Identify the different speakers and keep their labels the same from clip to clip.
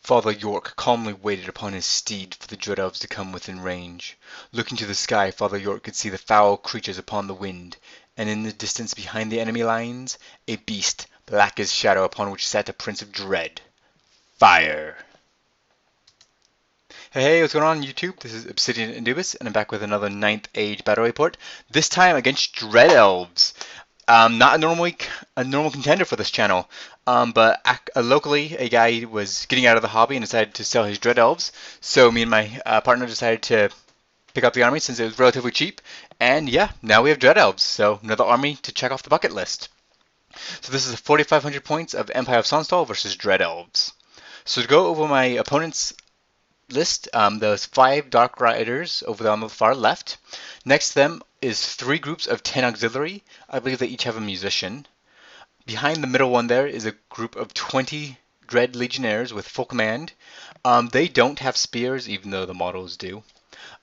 Speaker 1: Father York calmly waited upon his steed for the Dread Elves to come within range. Looking to the sky, Father York could see the foul creatures upon the wind, and in the distance behind the enemy lines, a beast, black as shadow, upon which sat a Prince of Dread. Fire! Hey, what's going on YouTube? This is Obsidian Anubis, and I'm back with another 9th Age battle report, this time against Dread Elves. Not a normal contender for this channel, but locally a guy was getting out of the hobby and decided to sell his Dread Elves, so me and my partner decided to pick up the army since it was relatively cheap, and yeah, now we have Dread Elves, so another army to check off the bucket list. So this is 4,500 points of Empire of Sonnstahl versus Dread Elves. So to go over my opponent's list, there's 5 Dark Riders over there on the far left. Next to them is 3 groups of 10 auxiliary. I believe they each have a musician. Behind the middle one there is a group of 20 Dread Legionnaires with full command. They don't have spears, even though the models do.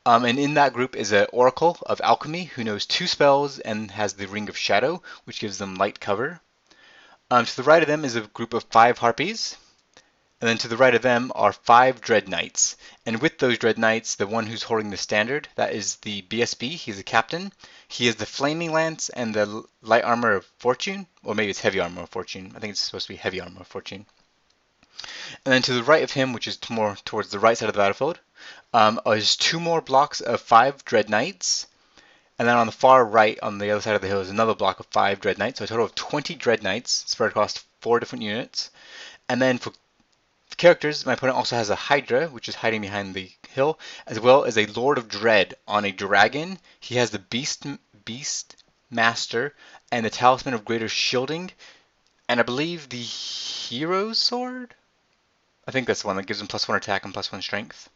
Speaker 1: And in that group is an Oracle of Alchemy who knows 2 spells and has the Ring of Shadow, which gives them light cover. To the right of them is a group of 5 Harpies. And then to the right of them are 5 Dread Knights. And with those Dread Knights, the one who's holding the standard, that is the BSB. He's a captain. He has the Flaming Lance and the Light Armor of Fortune. Or maybe it's Heavy Armor of Fortune. I think it's supposed to be Heavy Armor of Fortune. And then to the right of him, which is more towards the right side of the battlefield, is 2 more blocks of 5 Dread Knights. And then on the far right, on the other side of the hill, is another block of 5 Dread Knights. So a total of 20 Dread Knights spread across 4 different units. And then for characters, my opponent also has a Hydra, which is hiding behind the hill, as well as a Lord of Dread on a dragon. He has the Beast Master and the Talisman of Greater Shielding, and I believe the Hero's Sword? I think that's the one that gives him +1 attack and +1 strength.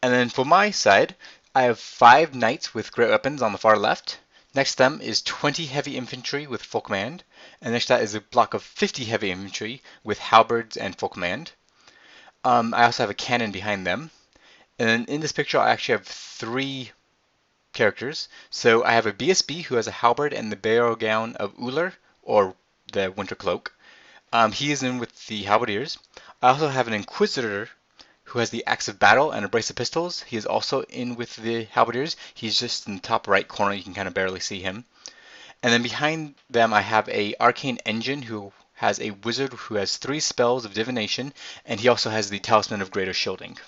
Speaker 1: And then for my side, I have 5 Knights with great weapons on the far left. Next to them is 20 heavy infantry with full command, and next to that is a block of 50 heavy infantry with halberds and full command. I also have a cannon behind them. And then in this picture I actually have 3 characters. So I have a BSB who has a halberd and the burial gown of Uller, or the winter cloak. He is in with the halberdiers. I also have an Inquisitor who has the axe of battle and a brace of pistols. He is also in with the halberdiers. He's just in the top right corner. You can kind of barely see him. And then behind them I have a arcane engine who has a wizard who has 3 spells of divination, and he also has the Talisman of Greater Shielding.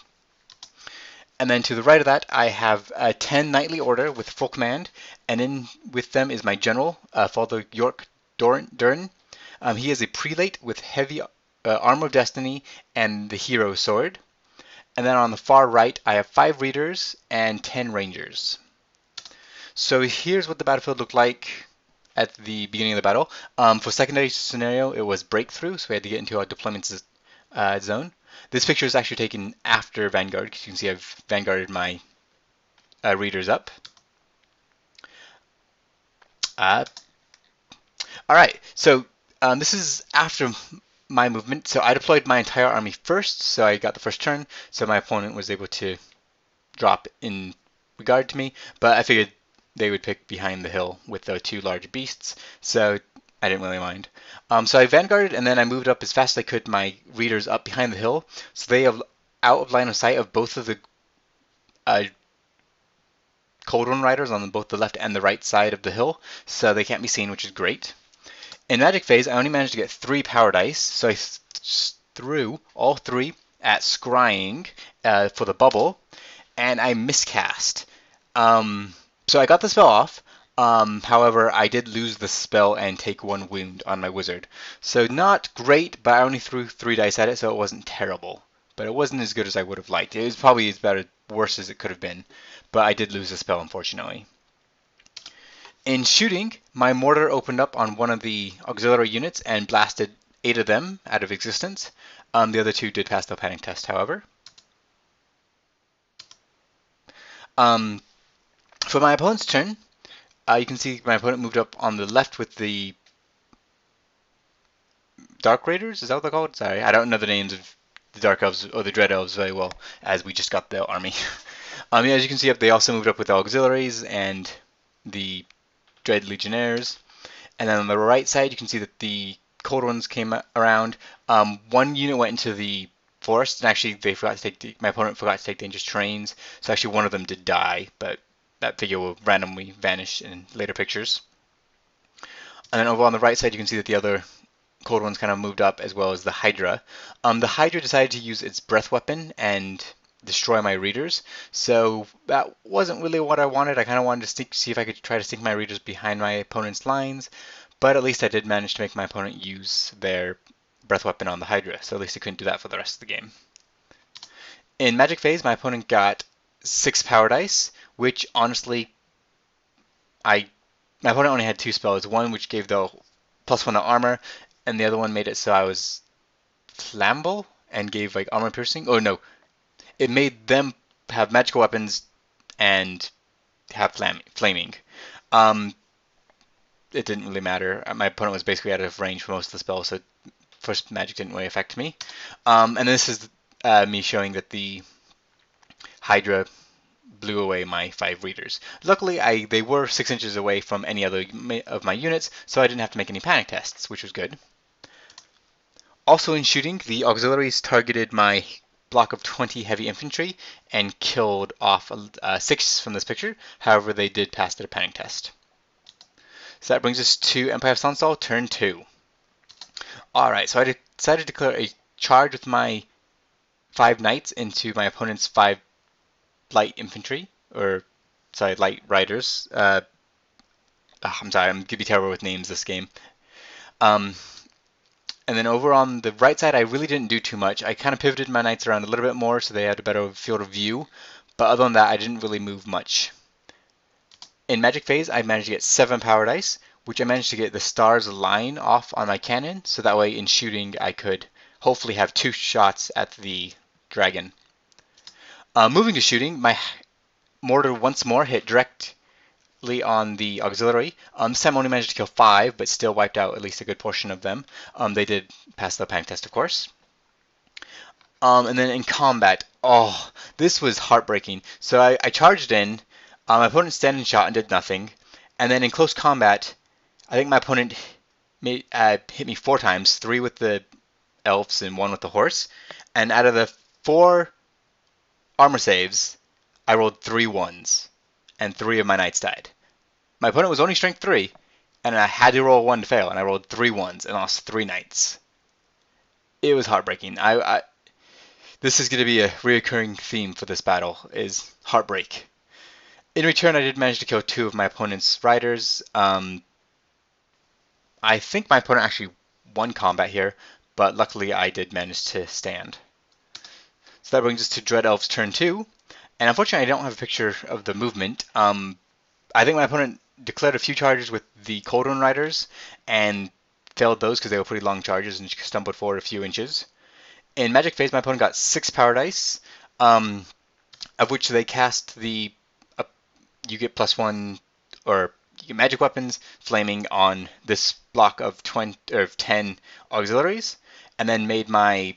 Speaker 1: And then to the right of that I have a 10 Knightly Order with full command, and in with them is my general, Father York Durin. He is a prelate with heavy armor of destiny and the hero sword. And then on the far right, I have 5 readers and 10 rangers. So here's what the battlefield looked like at the beginning of the battle. For secondary scenario, it was breakthrough, so we had to get into our deployment zone. This picture is actually taken after Vanguard, because you can see I've Vanguarded my readers up. Alright, so this is after my movement, so I deployed my entire army first, so I got the first turn, so my opponent was able to drop in regard to me, but I figured they would pick behind the hill with the 2 large beasts, so I didn't really mind. So I vanguarded, and then I moved up as fast as I could my readers up behind the hill, so they have out of line of sight of both of the Cold One Riders on both the left and the right side of the hill, so they can't be seen, which is great. In Magic Phase, I only managed to get 3 power dice, so I threw all 3 at Scrying for the bubble, and I miscast. So I got the spell off, however, I did lose the spell and take 1 wound on my wizard. So not great, but I only threw 3 dice at it, so it wasn't terrible. But it wasn't as good as I would have liked. It was probably as worse as it could have been, but I did lose the spell, unfortunately. In shooting, my mortar opened up on one of the auxiliary units and blasted 8 of them out of existence. The other 2 did pass the panic test, however. For my opponent's turn, you can see my opponent moved up on the left with the Dark Raiders. Is that what they're called? Sorry, I don't know the names of the Dark Elves or the Dread Elves very well, as we just got the army. As you can see, they also moved up with the auxiliaries and the Dread Legionnaires. And then on the right side, you can see that the Cold Ones came around. 1 unit went into the forest, and actually they forgot to take my opponent forgot to take dangerous trains, so actually one of them did die, but that figure will randomly vanish in later pictures. And then over on the right side, you can see that the other cold ones kind of moved up, as well as the Hydra. The Hydra decided to use its breath weapon and destroy my readers, so that wasn't really what I wanted. I kind of wanted to see if I could try to sneak my readers behind my opponent's lines, but at least I did manage to make my opponent use their breath weapon on the Hydra, so at least he couldn't do that for the rest of the game. In Magic Phase, my opponent got 6 power dice, which honestly, my opponent only had 2 spells. One which gave the +1 to armor, and the other one made it so I was flammable and gave like armor piercing. Oh no, it made them have magical weapons and have flaming. It didn't really matter. My opponent was basically out of range for most of the spells, so first magic didn't really affect me. And this is me showing that the Hydra blew away my 5 readers. Luckily, they were 6 inches away from any other of my units, so I didn't have to make any panic tests, which was good. Also in shooting, the auxiliaries targeted my block of 20 heavy infantry and killed off 6 from this picture. However, they did pass their panic test. So that brings us to Empire of Sonnstahl, turn 2. Alright, so I decided to declare a charge with my 5 knights into my opponent's 5 light infantry, light riders. I'm sorry, I'm going to be terrible with names this game. And then over on the right side, I really didn't do too much. I kind of pivoted my knights around a little bit more so they had a better field of view, but other than that, I didn't really move much. In Magic Phase, I managed to get 7 power dice, which I managed to get the stars line off on my cannon, so that way in shooting I could hopefully have 2 shots at the dragon. Moving to shooting, my mortar once more hit directly on the auxiliary. This time I only managed to kill 5, but still wiped out at least a good portion of them. They did pass the panic test, of course. And then in combat, oh, this was heartbreaking. So I charged in, my opponent standing shot and did nothing. And then in close combat, I think my opponent hit me 4 times, 3 with the elves and 1 with the horse. And out of the 4 armor saves, I rolled 3 ones, and 3 of my knights died. My opponent was only strength 3, and I had to roll 1 to fail, and I rolled 3 ones and lost 3 knights. It was heartbreaking. This is going to be a reoccurring theme for this battle, is heartbreak. In return, I did manage to kill 2 of my opponent's riders. I think my opponent actually won combat here, but luckily I did manage to stand. So that brings us to Dread Elves turn 2. And unfortunately, I don't have a picture of the movement. I think my opponent declared a few charges with the Coldrone Riders and failed those because they were pretty long charges and stumbled forward a few inches. In Magic Phase, my opponent got 6 power dice, of which they cast the you get +1, or you get magic weapons flaming on this block of 10 auxiliaries, and then made my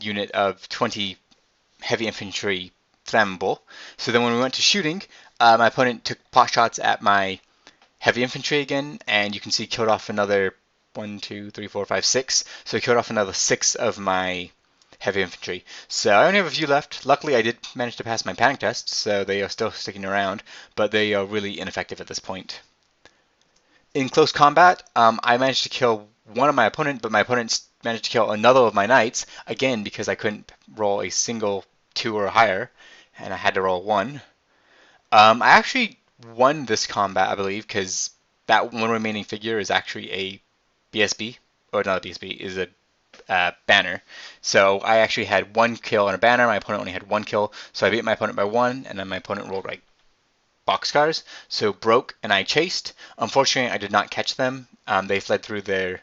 Speaker 1: unit of 20 heavy infantry flammable. So then when we went to shooting, my opponent took pot shots at my heavy infantry again, and you can see killed off another 1, 2, 3, 4, 5, 6. So he killed off another 6 of my heavy infantry. So I only have a few left. Luckily, I did manage to pass my panic test, so they are still sticking around, but they are really ineffective at this point. In close combat, I managed to kill one of my opponent, but my opponent managed to kill another of my knights, again because I couldn't roll a single 2 or higher, and I had to roll 1. I actually won this combat, I believe, because that one remaining figure is actually a BSB, or not a BSB, is a banner. So I actually had 1 kill on a banner, my opponent only had 1 kill, so I beat my opponent by 1, and then my opponent rolled like boxcars, so broke, and I chased. Unfortunately, I did not catch them. They fled through their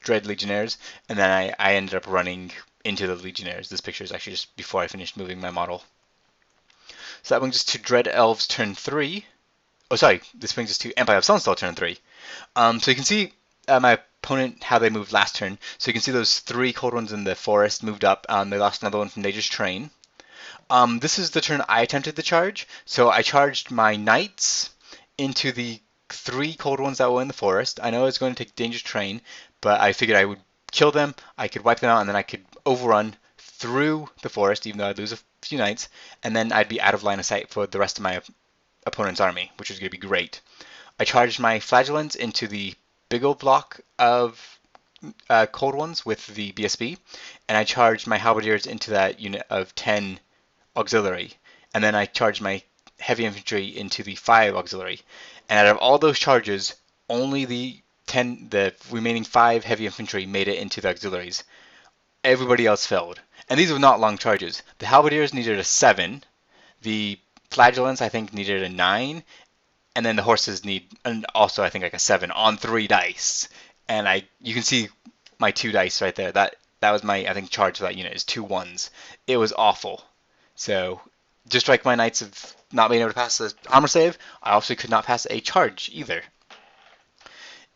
Speaker 1: Dread Legionnaires, and then I ended up running into the Legionnaires. This picture is actually just before I finished moving my model. So that brings us to Dread Elves turn 3. Oh, sorry, this brings us to Empire of Sonnstahl turn 3. So you can see my opponent, how they moved last turn. So you can see those 3 cold ones in the forest moved up. They lost another one from Dangerous Train. This is the turn I attempted to charge. So I charged my knights into the 3 cold ones that were in the forest. I know it's going to take Dangerous Train, but I figured I would kill them, I could wipe them out, and then I could overrun, through the forest, even though I'd lose a few knights, and then I'd be out of line of sight for the rest of my opponent's army, which is going to be great. I charged my flagellants into the big old block of cold ones with the BSB, and I charged my halberdiers into that unit of 10 auxiliary, and then I charged my heavy infantry into the 5 auxiliary. And out of all those charges, only the remaining 5 heavy infantry made it into the auxiliaries. Everybody else failed. And these were not long charges. The halberdiers needed a 7, the flagellants I think needed a 9, and then the horses need also I think like a 7 on 3 dice. And you can see my 2 dice right there. That was my I think charge for that unit is 2 1s. It was awful. So just like my knights have not being able to pass the armor save, I also could not pass a charge either.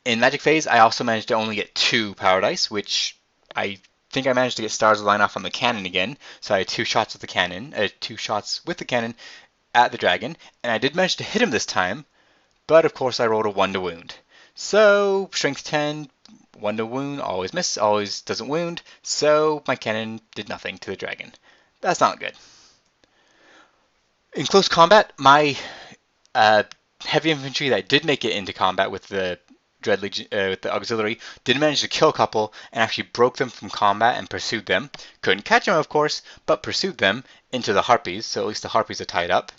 Speaker 1: In Magic Phase, I also managed to only get 2 power dice, which I think I managed to get Stars Align off on the cannon again. So I had 2 shots with the cannon, 2 shots with the cannon at the dragon, and I did manage to hit him this time, but of course I rolled a 1 to wound. So Strength 10, 1 to wound, always miss, always doesn't wound, so my cannon did nothing to the dragon. That's not good. In close combat, my heavy infantry that did make it into combat with the with the auxiliary did manage to kill a couple and actually broke them from combat and pursued them. Couldn't catch them, of course, but pursued them into the harpies, so at least the harpies are tied up.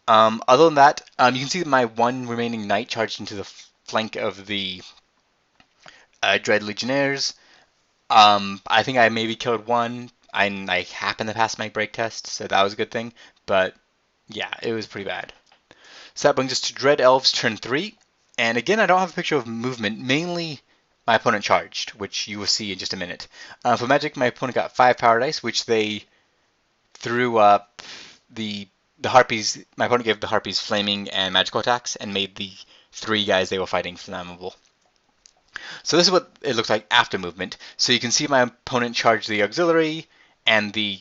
Speaker 1: Other than that, you can see that my 1 remaining knight charged into the flank of the Dread Legionnaires. I think I maybe killed 1. I happened to pass my break test, so that was a good thing. But yeah, it was pretty bad. So that brings us to Dread Elves turn 3. And again, I don't have a picture of movement. Mainly, my opponent charged, which you will see in just a minute. For Magic, my opponent got 5 power dice, which they threw up the harpies. My opponent gave the harpies flaming and magical attacks and made the 3 guys they were fighting flammable. So this is what it looks like after movement. So you can see my opponent charged the auxiliary and the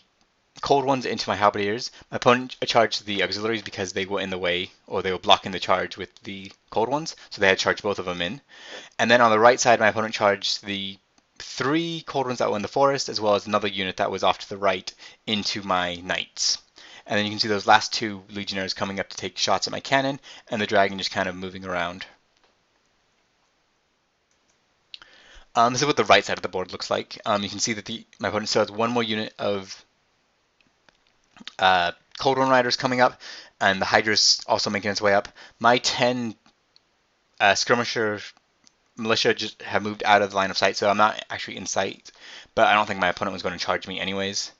Speaker 1: cold ones into my halberdiers. My opponent charged the auxiliaries because they were in the way, or they were blocking the charge with the cold ones, so they had charged both of them in. And then on the right side, my opponent charged the 3 cold ones that were in the forest, as well as another unit that was off to the right into my knights. And then you can see those last 2 legionnaires coming up to take shots at my cannon, and the dragon just kind of moving around. This is what the right side of the board looks like. You can see that my opponent still has 1 more unit of Cold One Riders coming up, and the Hydra's also making its way up. My 10 skirmisher militia just have moved out of the line of sight, so I'm not actually in sight, but I don't think my opponent was going to charge me anyways.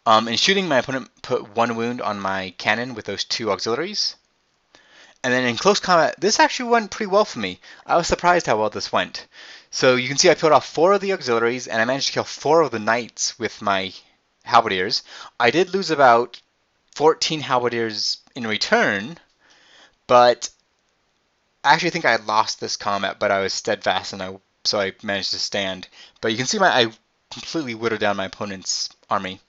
Speaker 1: In shooting, my opponent put 1 wound on my cannon with those 2 auxiliaries. And then in close combat, this actually went pretty well for me. I was surprised how well this went. So you can see I killed off 4 of the auxiliaries, and I managed to kill 4 of the knights with my halberdiers. I did lose about 14 halberdiers in return, but I actually think I lost this combat, but I was steadfast, and so I managed to stand. But you can see I completely whittled down my opponent's army.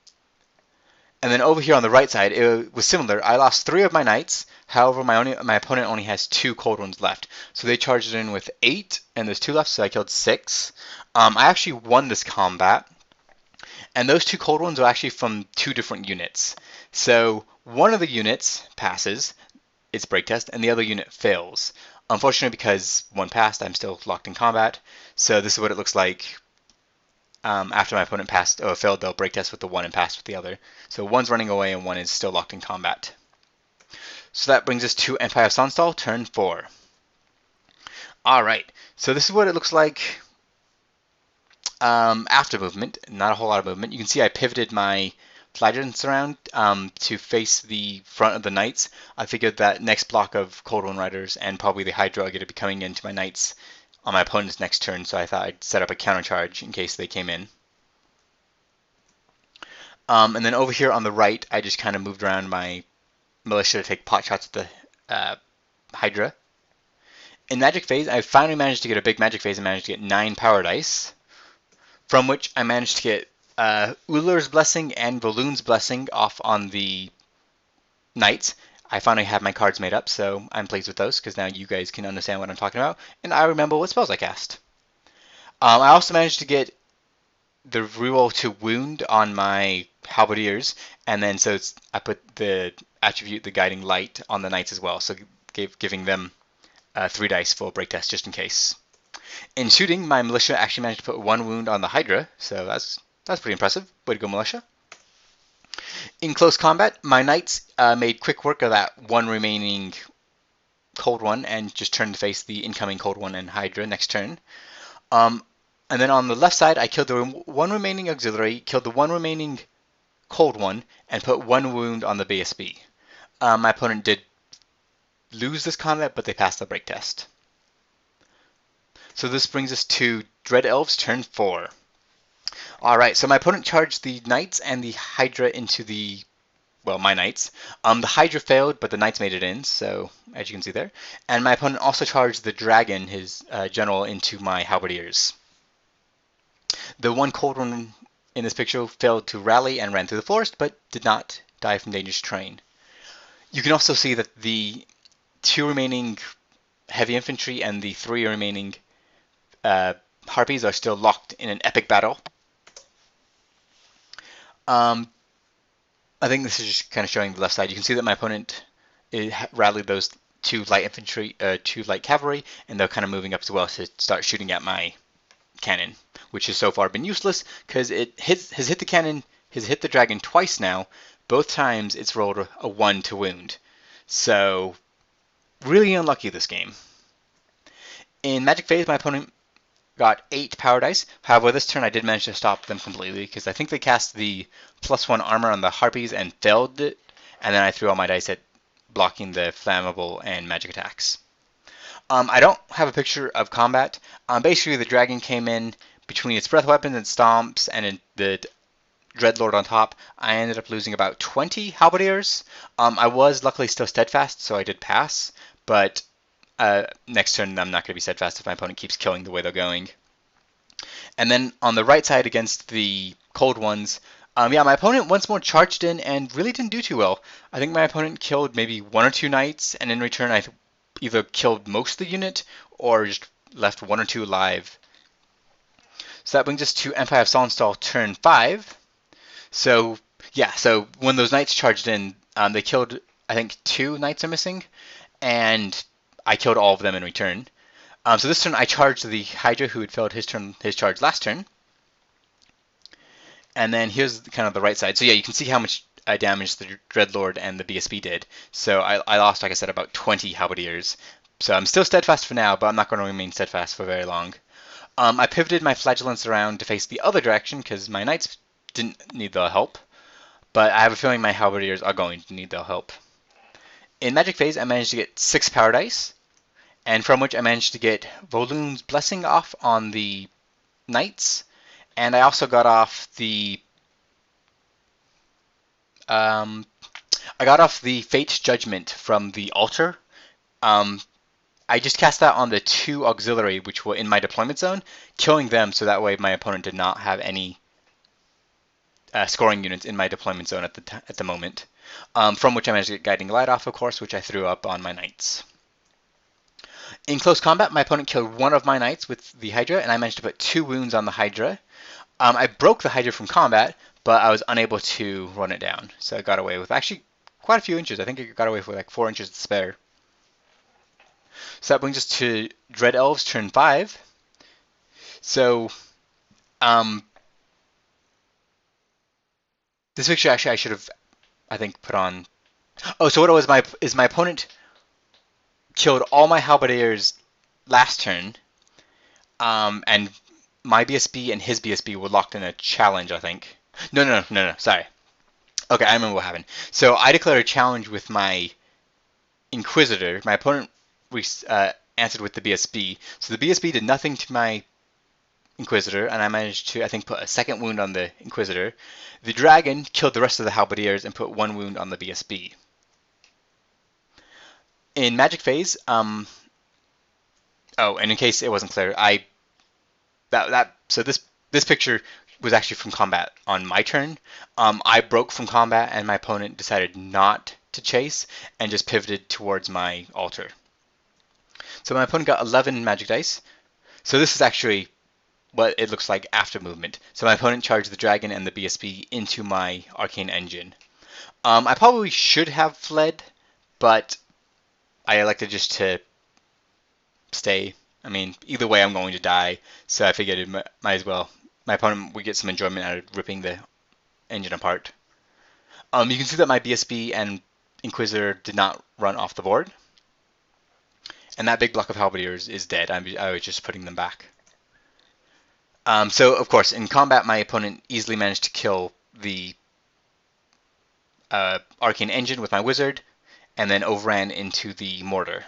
Speaker 1: And then over here on the right side, it was similar. I lost 3 of my knights. However, my opponent only has 2 cold ones left. So they charged in with 8, and there's 2 left, so I killed 6. I actually won this combat. And those 2 cold ones are actually from 2 different units. So one of the units passes its break test, and the other unit fails. Unfortunately, because one passed, I'm still locked in combat. So this is what it looks like after my opponent passed or failed the break test with the one and passed with the other. So one's running away and one is still locked in combat. So that brings us to Empire of Sonnstahl, turn 4. Alright, so this is what it looks like after movement. Not a whole lot of movement. You can see I pivoted my flagellants around to face the front of the knights. I figured that next block of Cold One Riders and probably the Hydra are going to be coming into my knights on my opponent's next turn, so I thought I'd set up a counter charge in case they came in. And then over here on the right, I just kind of moved around my militia to take pot shots at the Hydra. In Magic Phase, I finally managed to get a big Magic Phase and managed to get 9 power dice, from which I managed to get Ullr's Blessing and Valoon's Blessing off on the knights. I finally have my cards made up, so I'm pleased with those, because now you guys can understand what I'm talking about, and I remember what spells I cast. I also managed to get the reroll to wound on my halberdiers, and then so I put the attribute, the guiding light, on the knights as well, so giving them 3 dice for break test just in case. In shooting, my militia actually managed to put 1 wound on the Hydra, so that's pretty impressive. Way to go, militia. In close combat, my knights made quick work of that 1 remaining cold one and just turned to face the incoming cold one and Hydra next turn. And then on the left side, I killed the 1 remaining auxiliary, killed the 1 remaining cold one, and put 1 wound on the BSB. My opponent did lose this combat, but they passed the break test. So this brings us to Dread Elves turn 4. Alright, so my opponent charged the knights and the Hydra into the, well, my knights. The Hydra failed, but the knights made it in, so as you can see there. And my opponent also charged the dragon, his general, into my halberdiers. The 1 cold one in this picture failed to rally and ran through the forest, but did not die from dangerous terrain. You can also see that the 2 remaining heavy infantry and the 3 remaining harpies are still locked in an epic battle. I think this is just kind of showing the left side. You can see that my opponent rallied those 2 light infantry, 2 light cavalry, and they're kind of moving up as well to start shooting at my cannon, which has so far been useless because it has hit the cannon, has hit the dragon twice now. Both times it's rolled a 1 to wound. So really unlucky this game. In Magic Phase, my opponent got 8 power dice. However, this turn I did manage to stop them completely because I think they cast the +1 armor on the harpies and failed it, and then I threw all my dice at blocking the flammable and magic attacks. I don't have a picture of combat. Basically, the dragon came in between its breath weapons and stomps and the Dreadlord on top. I ended up losing about 20 halberdiers. I was luckily still steadfast, so I did pass, but next turn I'm not going to be steadfast if my opponent keeps killing the way they're going. And then on the right side against the cold ones, yeah, my opponent once more charged in and really didn't do too well. I think my opponent killed maybe 1 or 2 knights, and in return I either killed most of the unit or just left 1 or 2 alive. So that brings us to Empire of Sonnstahl turn 5. So yeah, so when those knights charged in, they killed, I think 2 knights are missing, and I killed all of them in return. So this turn I charged the Hydra who had failed his charge last turn. And then here's kind of the right side. So yeah, you can see how much damage the Dreadlord and the BSB did. So I lost, like I said, about 20 halberdiers. So I'm still steadfast for now, but I'm not going to remain steadfast for very long. I pivoted my flagellants around to face the other direction because my knights didn't need the help. But I have a feeling my halberdiers are going to need the help. In Magic Phase, I managed to get 6 power dice, and from which I managed to get Volun's Blessing off on the knights, and I also got off the Fate's Judgment from the altar. I just cast that on the 2 auxiliary which were in my deployment zone, killing them so that way my opponent did not have any scoring units in my deployment zone at the moment. From which I managed to get Guiding Light off, of course, which I threw up on my knights. In close combat, my opponent killed 1 of my knights with the Hydra, and I managed to put 2 wounds on the Hydra. I broke the Hydra from combat, but I was unable to run it down, so I got away with actually quite a few inches. I think I got away with like 4 inches to spare. So that brings us to Dread Elves turn 5. So, this picture actually I should have, I think, put on. Oh, so what it was is my opponent killed all my halberdiers last turn, and my BSB and his BSB were locked in a challenge, I think. No, sorry. Okay, I remember what happened. So I declared a challenge with my Inquisitor. My opponent answered with the BSB. So the BSB did nothing to my Inquisitor, and I managed to, I think, put a 2nd wound on the Inquisitor. The Dragon killed the rest of the halberdiers and put 1 wound on the BSB. In Magic Phase, oh, and in case it wasn't clear, so this picture was actually from combat on my turn. I broke from combat, and my opponent decided not to chase and just pivoted towards my altar. So my opponent got 11 magic dice. So this is actually what it looks like after movement. So my opponent charged the dragon and the BSB into my arcane engine. I probably should have fled, but I elected just to stay. I mean, either way, I'm going to die, so I figured it might as well. My opponent would get some enjoyment out of ripping the engine apart. You can see that my BSB and Inquisitor did not run off the board, and that big block of Halberdiers is dead. I was just putting them back. So, of course, in combat, my opponent easily managed to kill the Arcane Engine with my Wizard, and then overran into the Mortar.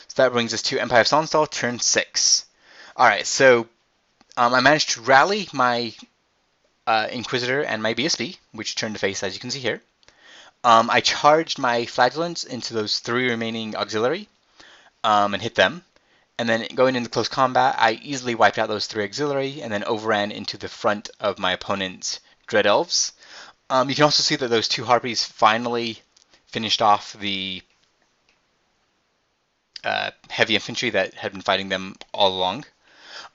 Speaker 1: So that brings us to Empire of Sonnstahl, turn 6. Alright, so I managed to rally my Inquisitor and my BSB, which turned to face, as you can see here. I charged my Flagellants into those 3 remaining auxiliary and hit them. And then going into close combat, I easily wiped out those 3 auxiliary and then overran into the front of my opponent's Dread Elves. You can also see that those 2 Harpies finally finished off the heavy infantry that had been fighting them all along.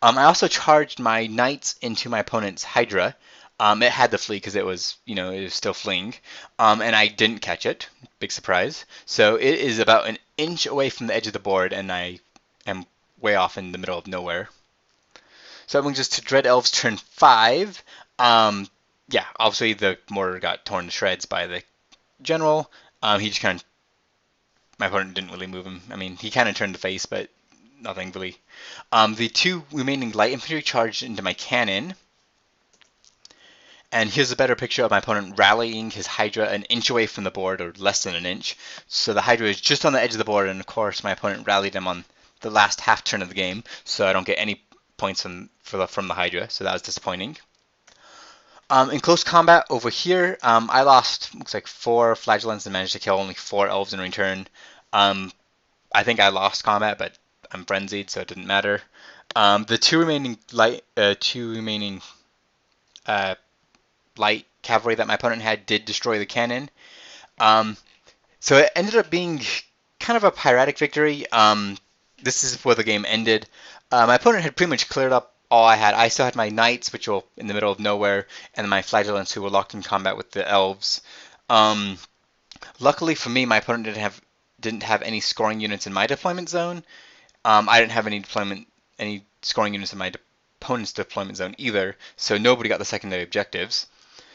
Speaker 1: I also charged my Knights into my opponent's Hydra. It had to flee because it was still fleeing, and I didn't catch it. Big surprise. So it is about an inch away from the edge of the board, and I am way off in the middle of nowhere. So that brings us to Dread Elves turn 5. Yeah, obviously the mortar got torn to shreds by the general. He just kind of, my opponent didn't really move him. I mean, he kind of turned the face, but nothing really. The 2 remaining light infantry charged into my cannon. And here's a better picture of my opponent rallying his Hydra an inch away from the board, or less than an inch. So the Hydra is just on the edge of the board, and of course my opponent rallied him on the last half turn of the game, so I don't get any points from the Hydra, so that was disappointing. In close combat over here, I lost, looks like 4 Flagellants and managed to kill only 4 Elves in return. I think I lost combat, but I'm frenzied, so it didn't matter. The 2 remaining light cavalry that my opponent had did destroy the cannon. So it ended up being kind of a piratic victory. This is where the game ended. My opponent had pretty much cleared up all I had. I still had my Knights, which were in the middle of nowhere, and my Flagellants, who were locked in combat with the Elves. Luckily for me, my opponent didn't have any scoring units in my deployment zone. I didn't have any scoring units in my opponent's deployment zone either, so nobody got the secondary objectives.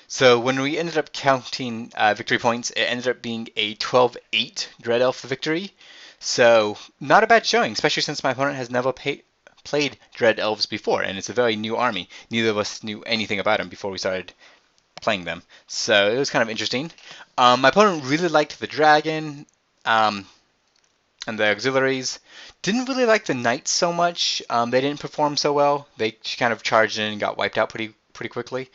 Speaker 1: So when we ended up counting victory points, it ended up being a 12-8 Dread Elf victory. So not a bad showing, especially since my opponent has never played Dread Elves before, and it's a very new army. Neither of us knew anything about them before we started playing them. So it was kind of interesting. My opponent really liked the dragon and the auxiliaries. Didn't really like the Knights so much. They didn't perform so well. They kind of charged in and got wiped out pretty quickly.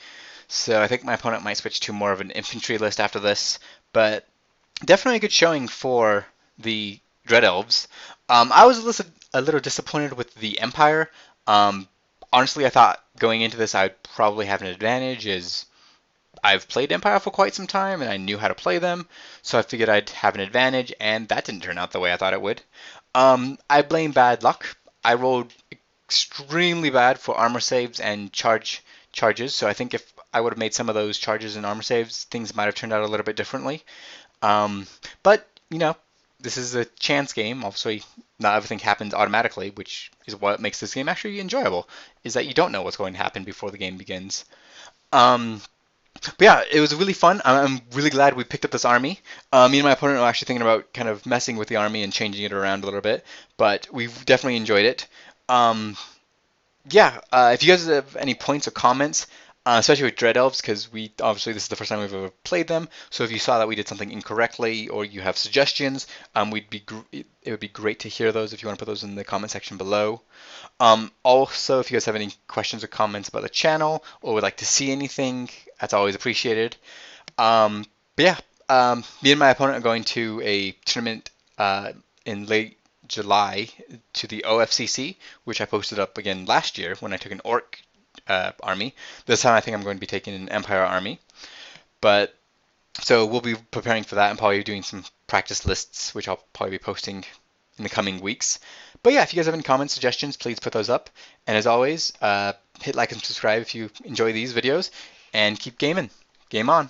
Speaker 1: So I think my opponent might switch to more of an infantry list after this. But definitely a good showing for the Dread Elves. I was a little disappointed with the Empire. Honestly, I thought going into this I'd probably have an advantage, as I've played Empire for quite some time and I knew how to play them, so I figured I'd have an advantage, and that didn't turn out the way I thought it would. I blame bad luck. I rolled extremely bad for armor saves and charges, so I think if I would have made some of those charges and armor saves, things might have turned out a little bit differently. But, this is a chance game. Obviously, not everything happens automatically, which is what makes this game actually enjoyable, is that you don't know what's going to happen before the game begins. But yeah, it was really fun. I'm really glad we picked up this army. Me and my opponent were actually thinking about kind of messing with the army and changing it around a little bit, but we've definitely enjoyed it. Yeah, if you guys have any points or comments, especially with Dread Elves, because obviously this is the first time we've ever played them, so if you saw that we did something incorrectly or you have suggestions, it would be great to hear those if you want to put those in the comment section below. Also, if you guys have any questions or comments about the channel or would like to see anything, that's always appreciated. But yeah, me and my opponent are going to a tournament in late July to the OFCC, which I posted up again last year when I took an Orc army. This time I think I'm going to be taking an Empire army. But so we'll be preparing for that and probably doing some practice lists, which I'll probably be posting in the coming weeks. But yeah, if you guys have any comments, suggestions, please put those up. And as always, hit like and subscribe if you enjoy these videos, and keep gaming. Game on.